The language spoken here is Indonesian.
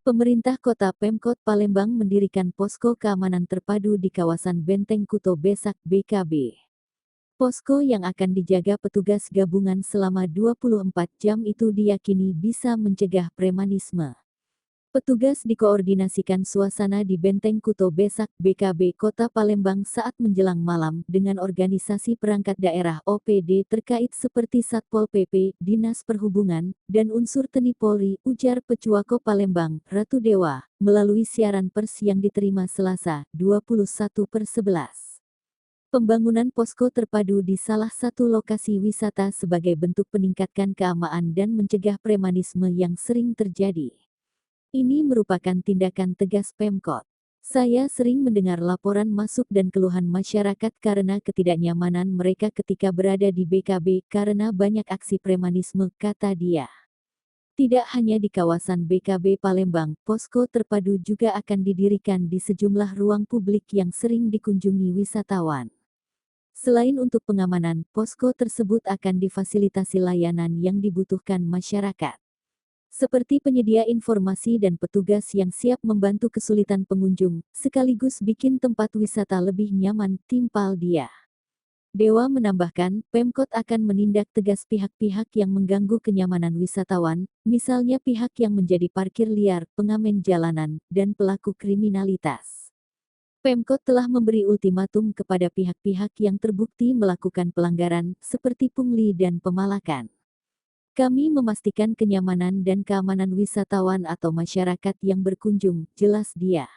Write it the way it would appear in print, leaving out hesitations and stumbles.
Pemerintah Kota Pemkot Palembang mendirikan posko keamanan terpadu di kawasan Benteng Kuto Besak BKB. Posko yang akan dijaga petugas gabungan selama 24 jam itu diyakini bisa mencegah premanisme. Petugas dikoordinasikan suasana di Benteng Kuto Besak BKB Kota Palembang saat menjelang malam dengan organisasi perangkat daerah OPD terkait seperti Satpol PP, Dinas Perhubungan, dan unsur TNI Polri, ujar Pecuako Palembang, Ratu Dewa, melalui siaran pers yang diterima Selasa, 21/11. Pembangunan posko terpadu di salah satu lokasi wisata sebagai bentuk peningkatkan keamanan dan mencegah premanisme yang sering terjadi. Ini merupakan tindakan tegas Pemkot. Saya sering mendengar laporan masuk dan keluhan masyarakat karena ketidaknyamanan mereka ketika berada di BKB karena banyak aksi premanisme, kata dia. Tidak hanya di kawasan BKB Palembang, posko terpadu juga akan didirikan di sejumlah ruang publik yang sering dikunjungi wisatawan. Selain untuk pengamanan, posko tersebut akan difasilitasi layanan yang dibutuhkan masyarakat. Seperti penyedia informasi dan petugas yang siap membantu kesulitan pengunjung, sekaligus bikin tempat wisata lebih nyaman, timpal dia. Dewa menambahkan, Pemkot akan menindak tegas pihak-pihak yang mengganggu kenyamanan wisatawan, misalnya pihak yang menjadi parkir liar, pengamen jalanan, dan pelaku kriminalitas. Pemkot telah memberi ultimatum kepada pihak-pihak yang terbukti melakukan pelanggaran, seperti pungli dan pemalakan. Kami memastikan kenyamanan dan keamanan wisatawan atau masyarakat yang berkunjung, jelas dia.